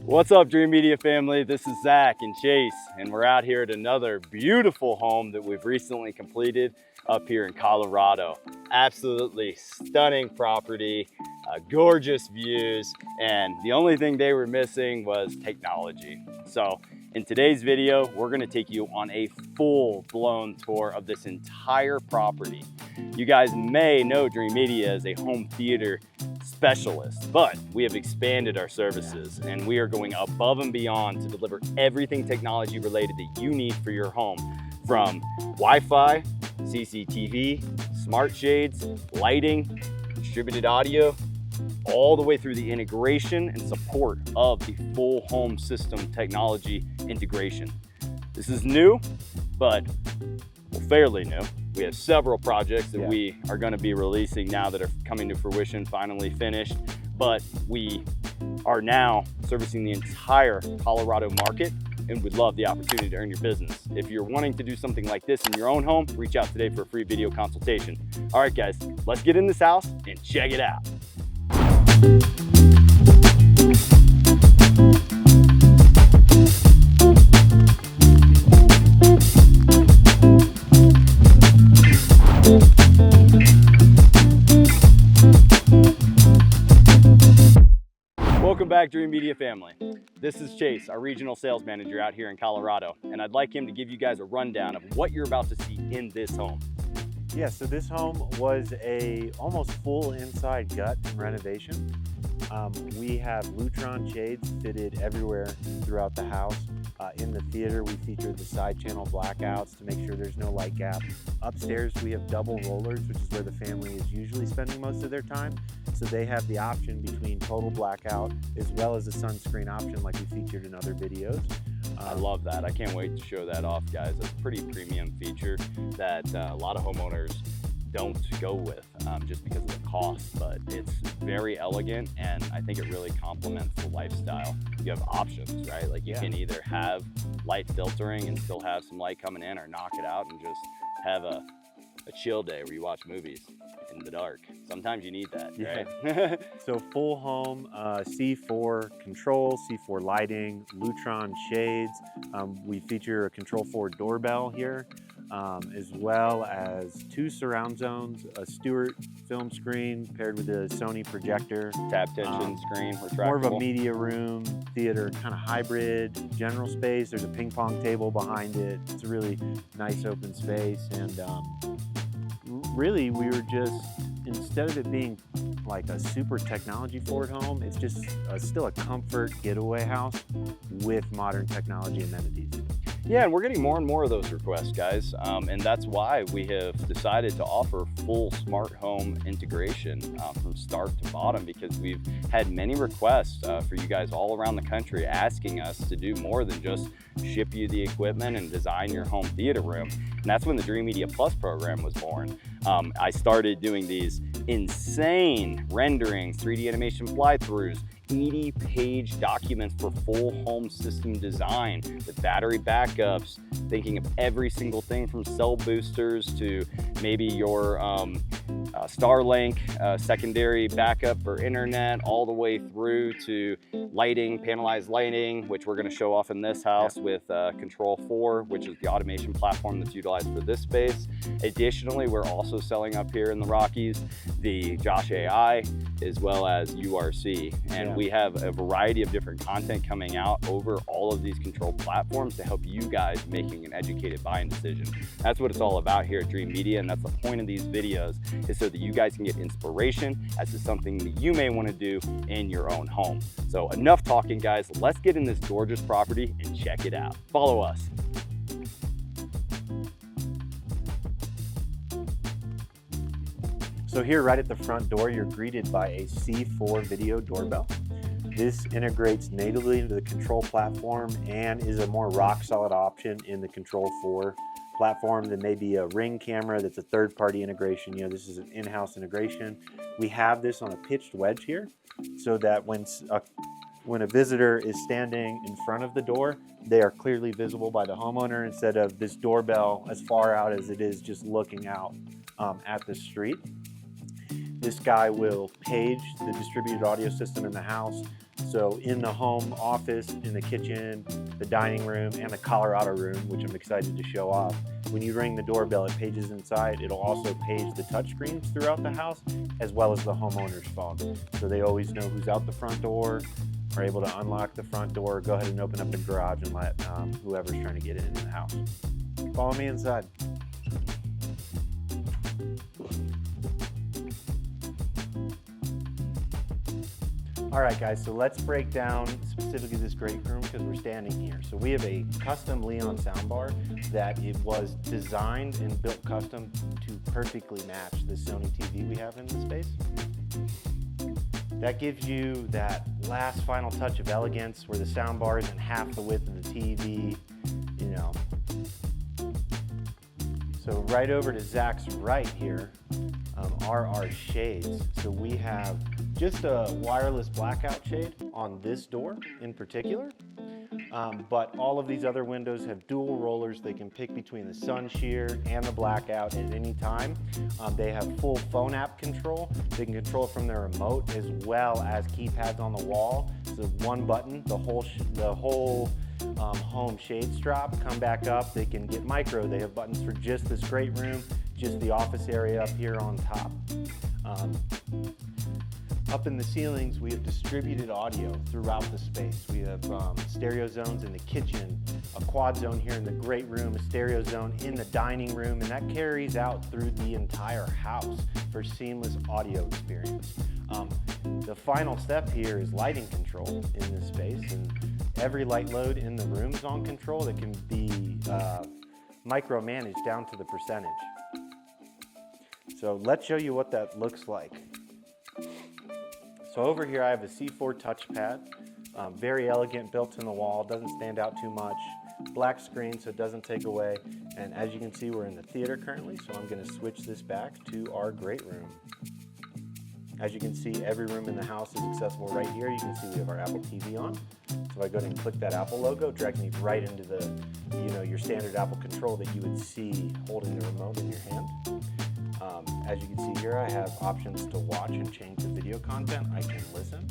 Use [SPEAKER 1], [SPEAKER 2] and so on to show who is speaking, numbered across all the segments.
[SPEAKER 1] What's up, Dreamedia family? This is Zach and Chase, and we're out here at another beautiful home that we've recently completed up here in Colorado. Absolutely stunning property, gorgeous views, and the only thing they were missing was technology. So in today's video, we're gonna take you on a full-blown tour of this entire property. You guys may know Dreamedia as a home theater specialist, but we have expanded our services and we are going above and beyond to deliver everything technology related that you need for your home, from Wi-Fi, CCTV, smart shades, lighting, distributed audio, all the way through the integration and support of the full home system technology integration. This is new, but fairly new. We have several projects that we are going to be releasing now that are coming to fruition, finally finished, but we are now servicing the entire Colorado market and would love the opportunity to earn your business. If you're wanting to do something like this in your own home, reach out today for a free video consultation. All right, guys, let's get in this house and check it out. Welcome back, Dreamedia family. This is Chase, our regional sales manager out here in Colorado, and I'd like him to give you guys a rundown of what you're about to see in this home.
[SPEAKER 2] Yeah, so this home was a almost full inside gut and renovation. We have Lutron shades fitted everywhere throughout the house. In the theater, we featured the side channel blackouts to make sure there's no light gap. Upstairs, we have double rollers, which is where the family is usually spending most of their time. So they have the option between total blackout as well as a sunscreen option like we featured in other videos.
[SPEAKER 1] I love that. I can't wait to show that off, guys. It's a pretty premium feature that a lot of homeowners don't go with just because of the cost, but it's very elegant and I think it really complements the lifestyle. You have options, right? Like you can either have light filtering and still have some light coming in, or knock it out and just have a chill day where you watch movies in the dark. Sometimes you need that, right?
[SPEAKER 2] So full home C4 control, C4 lighting, Lutron shades. We feature a Control 4 doorbell here, as well as 2 surround zones, a Stewart film screen paired with a Sony projector.
[SPEAKER 1] Tap tension screen, retractable.
[SPEAKER 2] More of a media room, theater kind of hybrid, general space. There's a ping pong table behind it. It's a really nice open space, and really we were just, instead of it being like a super technology forward home, it's just still a comfort getaway house with modern technology amenities.
[SPEAKER 1] Yeah, and we're getting more and more of those requests, guys, and that's why we have decided to offer full smart home integration from start to bottom, because we've had many requests for you guys all around the country asking us to do more than just ship you the equipment and design your home theater room. And that's when the Dreamedia Plus program was born. I started doing these insane renderings, 3D animation fly-throughs, 80-page documents for full home system design with battery backups, thinking of every single thing from cell boosters to maybe your Starlink secondary backup for internet, all the way through to lighting, panelized lighting, which we're going to show off in this house with Control 4, which is the automation platform that's utilized for this space. Additionally, we're also selling up here in the Rockies the Josh AI as well as URC, and we have a variety of different content coming out over all of these control platforms to help you guys making an educated buying decision. That's what it's all about here at Dreamedia, and that's the point of these videos, is so that you guys can get inspiration as to something that you may want to do in your own home. So enough talking, guys. Let's get in this gorgeous property and check it out. Follow us.
[SPEAKER 2] So here right at the front door, you're greeted by a C4 video doorbell. This integrates natively into the control platform and is a more rock solid option in the Control 4 platform than maybe a Ring camera that's a third-party integration. You know, this is an in-house integration. We have this on a pitched wedge here, so that when a visitor is standing in front of the door, they are clearly visible by the homeowner, instead of this doorbell as far out as it is just looking out at the street. This guy will page the distributed audio system in the house, So in the home office, in the kitchen, the dining room, and the Colorado room, which I'm excited to show off, when you ring the doorbell, it pages inside. It'll also page the touch screens throughout the house, as well as the homeowner's phone. So they always know who's out the front door, are able to unlock the front door, go ahead and open up the garage and let whoever's trying to get into the house. Follow me inside. All right, guys, so let's break down specifically this great room because we're standing here. So we have a custom Leon soundbar that it was designed and built custom to perfectly match the Sony TV we have in the space. That gives you that last final touch of elegance where the soundbar isn't half the width of the TV, you know. So right over to Zach's right here are our shades. So we have just a wireless blackout shade on this door in particular, but all of these other windows have dual rollers. They can pick between the sun shear and the blackout at any time. They have full phone app control. They can control from their remote as well as keypads on the wall. So one button, the whole home shades drop, come back up. They can get micro. They have buttons for just this great room, just the office area up here on top. Up in the ceilings, we have distributed audio throughout the space. We have stereo zones in the kitchen, a quad zone here in the great room, a stereo zone in the dining room, and that carries out through the entire house for seamless audio experience. The final step here is lighting control in this space, and every light load in the room is on control that can be micromanaged down to the percentage. So let's show you what that looks like. So over here I have a C4 touchpad, very elegant, built in the wall, doesn't stand out too much. Black screen so it doesn't take away, and as you can see we're in the theater currently, so I'm going to switch this back to our great room. As you can see, every room in the house is accessible right here. You can see we have our Apple TV on. So I go ahead and click that Apple logo, drag me right into the, your standard Apple control that you would see holding the remote in your hand. As you can see here, I have options to watch and change the video content. I can listen.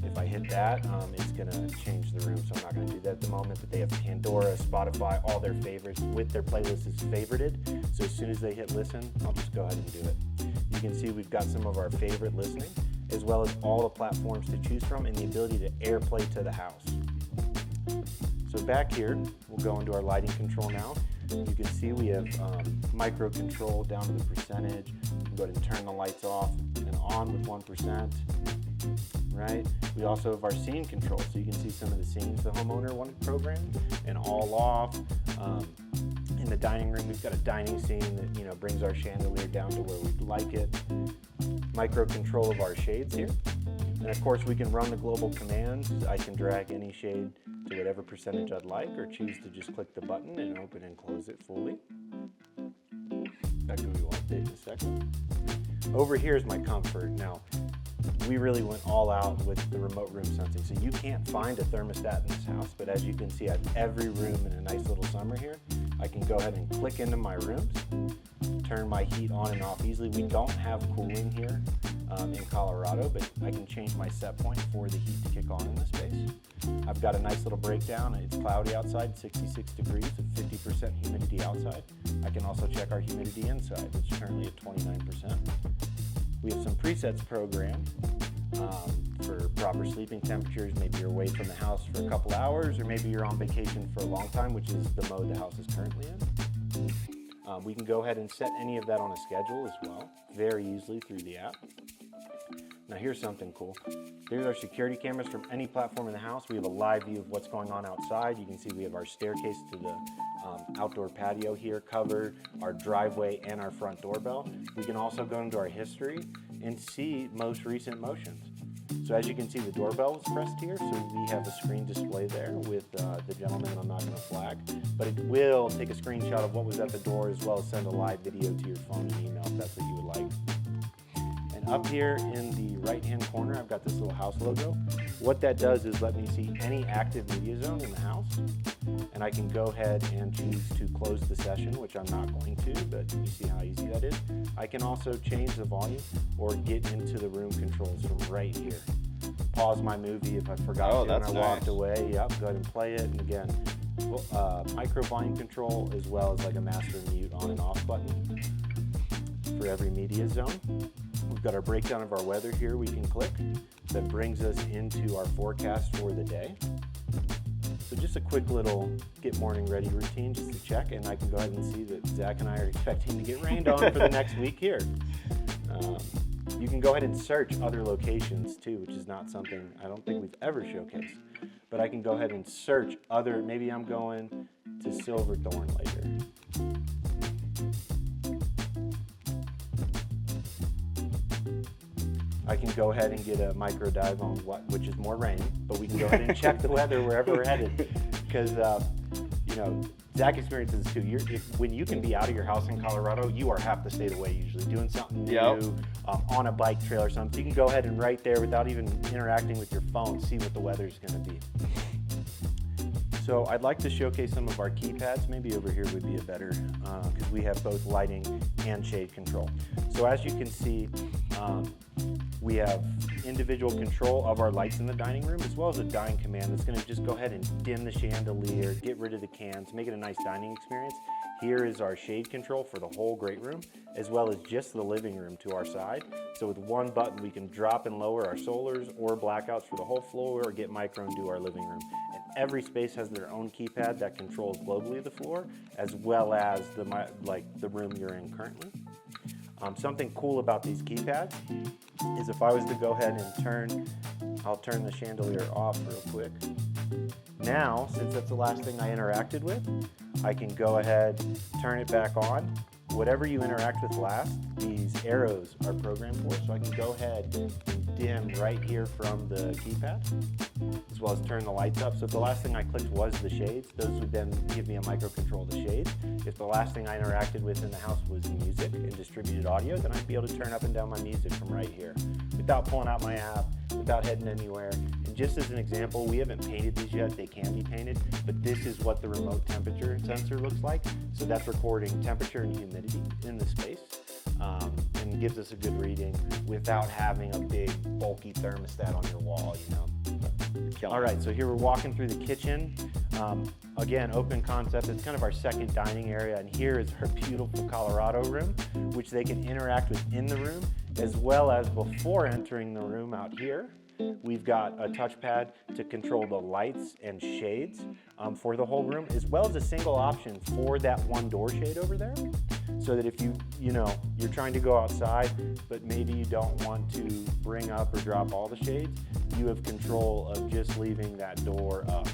[SPEAKER 2] If I hit that, it's going to change the room, so I'm not going to do that at the moment. But they have Pandora, Spotify, all their favorites with their playlists is favorited. So as soon as they hit listen, I'll just go ahead and do it. You can see we've got some of our favorite listening, as well as all the platforms to choose from and the ability to AirPlay to the house. So back here, we'll go into our lighting control now. You can see we have micro control down to the percentage. You can go ahead and turn the lights off and on with 1%. Right? We also have our scene control, so you can see some of the scenes the homeowner wanted programmed and all off. In the dining room, we've got a dining scene that brings our chandelier down to where we'd like it. Micro control of our shades here. And of course we can run the global commands. I can drag any shade to whatever percentage I'd like, or choose to just click the button and open and close it fully. Back to what we want in a second. Over here is my comfort. Now, we really went all out with the remote room sensing. So you can't find a thermostat in this house, but as you can see, I have every room in a nice little summer here. I can go ahead and click into my rooms, turn my heat on and off easily. We don't have cooling here in Colorado, but I can change my set point for the heat to kick on in the space. I've got a nice little breakdown. It's cloudy outside, 66 degrees with 50% humidity outside. I can also check our humidity inside, which is currently at 29%. We have some presets programmed for proper sleeping temperatures. Maybe you're away from the house for a couple hours, or maybe you're on vacation for a long time, which is the mode the house is currently in. We can go ahead and set any of that on a schedule as well, very easily through the app. Now here's something cool. Here's our security cameras from any platform in the house. We have a live view of what's going on outside. You can see we have our staircase to the outdoor patio here covered, our driveway, and our front doorbell. We can also go into our history and see most recent motions. So as you can see, the doorbell is pressed here, so we have a screen display there with the gentleman I'm not going to flag, but it will take a screenshot of what was at the door, as well as send a live video to your phone and email if that's what you would like. And up here in the right-hand corner, I've got this little house logo. What that does is let me see any active media zone in the house, and I can go ahead and choose to close the session, which I'm not going to, but you see how easy that is. I can also change the volume or get into the room controls from right here. pause my movie if I forgot to and I walked away. Yep, go ahead and play it. And again, micro volume control as well as like a master mute on and off button for every media zone. We've got our breakdown of our weather here we can click that brings us into our forecast for the day. So just a quick little get morning ready routine just to check, and I can go ahead and see that Zach and I are expecting to get rained on for the next week here. You can go ahead and search other locations too, which is not something I don't think we've ever showcased. But I can go ahead and search other, maybe I'm going to Silverthorne later. I can go ahead and get a micro dive on which is more rain, but we can go ahead and check the weather wherever we're headed. Because, you know, Zach experiences this too. When you can be out of your house in Colorado, you are half the state away usually, doing something new, on a bike trail or something. So you can go ahead and right there, without even interacting with your phone, see what the weather's going to be. So I'd like to showcase some of our keypads. Maybe over here would be a better, because we have both lighting and shade control. So as you can see, we have individual control of our lights in the dining room, as well as a dine command that's going to just go ahead and dim the chandelier, get rid of the cans, make it a nice dining experience. Here is our shade control for the whole great room, as well as just the living room to our side. So with one button, we can drop and lower our solars or blackouts for the whole floor, or get micro and do our living room. And every space has their own keypad that controls globally the floor, as well as the room you're in currently. Something cool about these keypads is if I was to go ahead and I'll turn the chandelier off real quick. Now, since that's the last thing I interacted with, I can go ahead, turn it back on. Whatever you interact with last, these arrows are programmed for, so I can go ahead and dim right here from the keypad, as well as turn the lights up. So if the last thing I clicked was the shades, those would then give me a microcontrol of the shades. If the last thing I interacted with in the house was music and distributed audio, then I'd be able to turn up and down my music from right here without pulling out my app, without heading anywhere. And just as an example, we haven't painted these yet. They can be painted, but this is what the remote temperature sensor looks like. So that's recording temperature and humidity in the space, and gives us a good reading without having a big bulky thermostat on your wall, you know. All right, so here we're walking through the kitchen. Again, open concept. It's kind of our second dining area, and here is our beautiful Colorado room, which they can interact with in the room, as well as before entering the room out here. We've got a touchpad to control the lights and shades for the whole room, as well as a single option for that one door shade over there. So that if you're trying to go outside, but maybe you don't want to bring up or drop all the shades, you have control of just leaving that door up,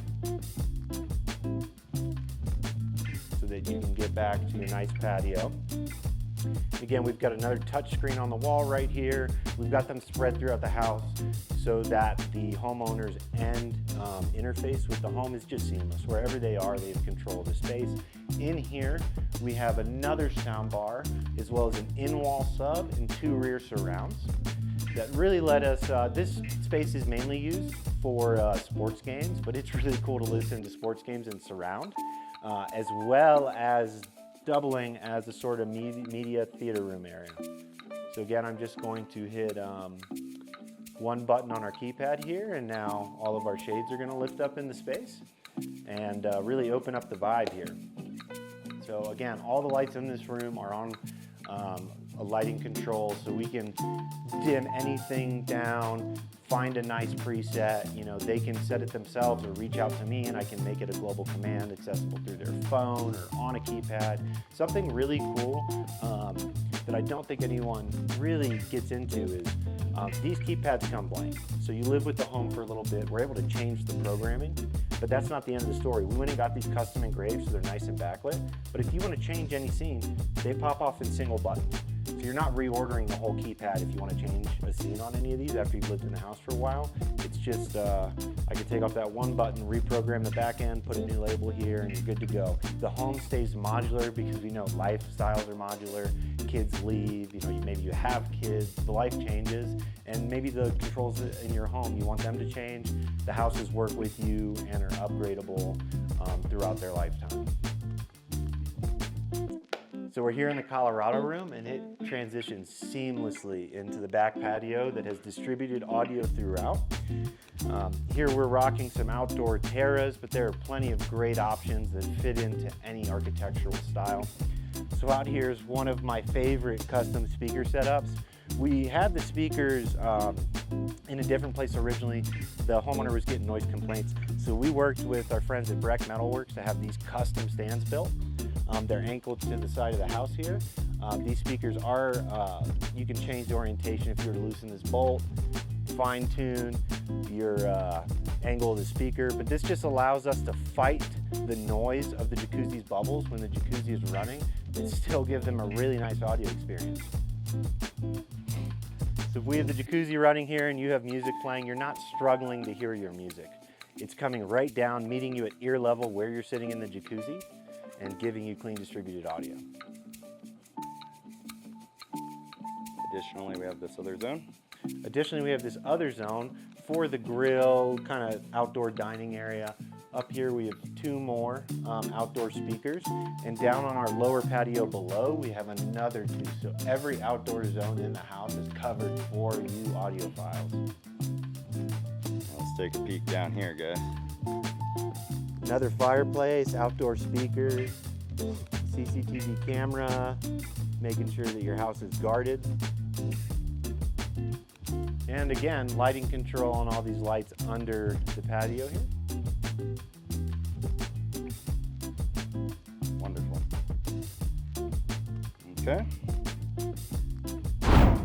[SPEAKER 2] so that you can get back to your nice patio. Again, we've got another touch screen on the wall right here. We've got them spread throughout the house so that the homeowner's end interface with the home is just seamless. Wherever they are, they have control of the space. In here, we have another sound bar, as well as an in-wall sub and 2 rear surrounds that really let us, this space is mainly used for sports games, but it's really cool to listen to sports games in surround, as well as doubling as a sort of media theater room area. So again, I'm just going to hit one button on our keypad here, and now all of our shades are going to lift up in the space and really open up the vibe here. So again, all the lights in this room are on a lighting control, so we can dim anything down, find a nice preset. You know, they can set it themselves or reach out to me, and I can make it a global command accessible through their phone or on a keypad. Something really cool that I don't think anyone really gets into is these keypads come blank. So you live with the home for a little bit. We're able to change the programming, but that's not the end of the story. We went and got these custom engraved so they're nice and backlit. But if you want to change any scene, they pop off in single buttons. So you're not reordering the whole keypad if you want to change a scene on any of these after you've lived in the house for a while. It's just, I can take off that one button, reprogram the back end, put a new label here, and you're good to go. The home stays modular because we know lifestyles are modular. Kids leave, maybe you have kids, the life changes, and maybe the controls in your home, you want them to change. The houses work with you and are upgradable throughout their lifetime. So we're here in the Colorado room, and it transitions seamlessly into the back patio that has distributed audio throughout. Here we're rocking some outdoor Terrace, but there are plenty of great options that fit into any architectural style. So out here is one of my favorite custom speaker setups. We had the speakers in a different place originally. The homeowner was getting noise complaints, so we worked with our friends at Breck Metalworks to have these custom stands built. They're anchored to the side of the house here. These speakers are, you can change the orientation if you were to loosen this bolt, fine tune your angle of the speaker, but this just allows us to fight the noise of the jacuzzi's bubbles when the jacuzzi is running and still give them a really nice audio experience. So if we have the jacuzzi running here and you have music playing, you're not struggling to hear your music. It's coming right down, meeting you at ear level where you're sitting in the jacuzzi and giving you clean distributed audio.
[SPEAKER 1] Additionally, we have this other zone.
[SPEAKER 2] Additionally, we have this other zone for the grill, kind of outdoor dining area. Up here we have two more outdoor speakers, and down on our lower patio below we have another two. So every outdoor zone in the house is covered for you audiophiles.
[SPEAKER 1] Let's take a peek down here, guys.
[SPEAKER 2] Another fireplace, outdoor speakers, CCTV camera, making sure that your house is guarded. And again, lighting control on all these lights under the patio here.
[SPEAKER 1] Wonderful. Okay.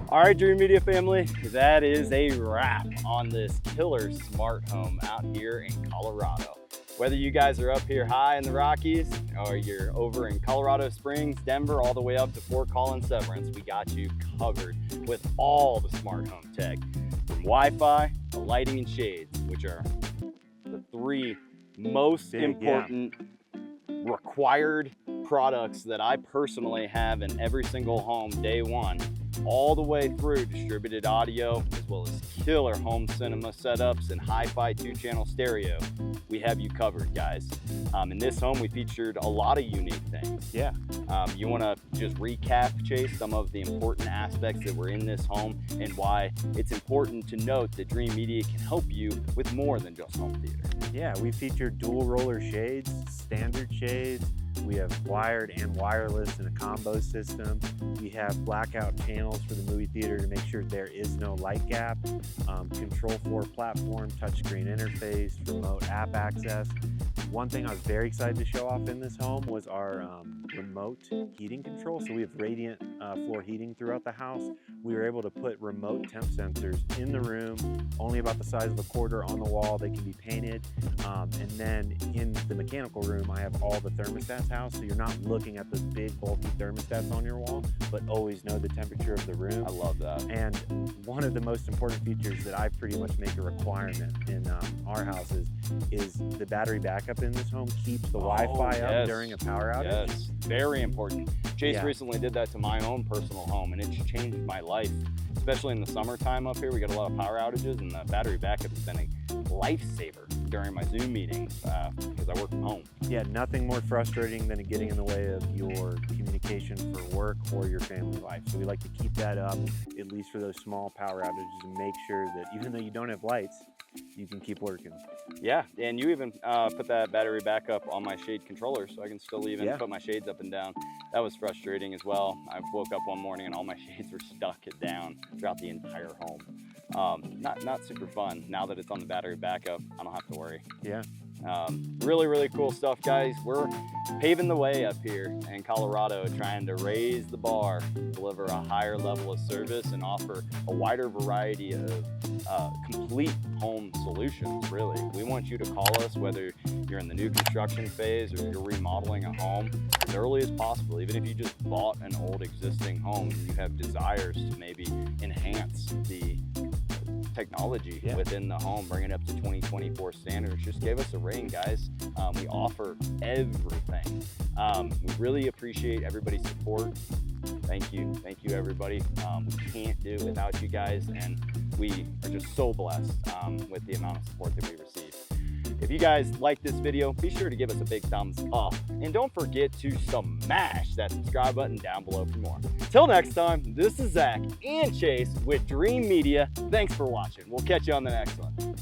[SPEAKER 1] All right, Dreamedia family, that is a wrap on this killer smart home out here in Colorado. Whether you guys are up here high in the Rockies or you're over in Colorado Springs, Denver, all the way up to Fort Collins, Severance, we got you covered with all the smart home tech. From Wi-Fi to lighting and shades, which are the three most important required products that I personally have in every single home day one, all the way through distributed audio, as well as killer home cinema setups and hi-fi 2-channel stereo. We have you covered, guys. In this home, we featured a lot of unique things.
[SPEAKER 2] Yeah.
[SPEAKER 1] You want to just recap, Chase, some of the important aspects that were in this home and why it's important to note that Dreamedia can help you with more than just home theater.
[SPEAKER 2] Yeah, we featured dual roller shades, standard shades. We have wired and wireless in a combo system. We have blackout channels for the movie theater to make sure there is no light gap. Control 4 platform, touchscreen interface, remote app access. One thing I was very excited to show off in this home was our remote heating control. So we have radiant floor heating throughout the house. We were able to put remote temp sensors in the room, only about the size of a quarter on the wall. They can be painted. And then in the mechanical room, I have all the thermostats house, so you're not looking at those big bulky thermostats on your wall, but always know the temperature of the room.
[SPEAKER 1] I love that.
[SPEAKER 2] And one of the most important features that I pretty much make a requirement in our houses is the battery backup in this home keeps the Wi-Fi up during a power outage.
[SPEAKER 1] Yes, very important. Chase recently did that to my own personal home, and it's changed my life, especially in the summertime up here. We get a lot of power outages, and the battery backup has been a lifesaver during my Zoom meetings because I work from home.
[SPEAKER 2] Yeah, nothing more frustrating than getting in the way of your communication for work or your family life. So we like to keep that up, at least for those small power outages, and make sure that even though you don't have lights, you can keep working.
[SPEAKER 1] Yeah, and you even put that battery backup on my shade controller, so I can still even put my shades up and down. That was frustrating as well. I woke up one morning and all my shades were stuck down throughout the entire home. Not super fun. Now that it's on the battery backup, I don't have to worry.
[SPEAKER 2] Yeah.
[SPEAKER 1] Really cool stuff, guys. We're paving the way up here in Colorado, trying to raise the bar, deliver a higher level of service, and offer a wider variety of complete home solutions, really. We want you to call us, whether you're in the new construction phase or you're remodeling a home, as early as possible. Even if you just bought an old existing home and you have desires to maybe enhance the technology within the home, bring it up to 2024 standards, just give us a ring, guys. We offer everything. We really appreciate everybody's support. Thank you everybody. We can't do it without you guys, and we are just so blessed with the amount of support that we receive. If you guys like this video, be sure to give us a big thumbs up. And don't forget to smash that subscribe button down below for more. Till next time, this is Zach and Chase with Dreamedia. Thanks for watching. We'll catch you on the next one.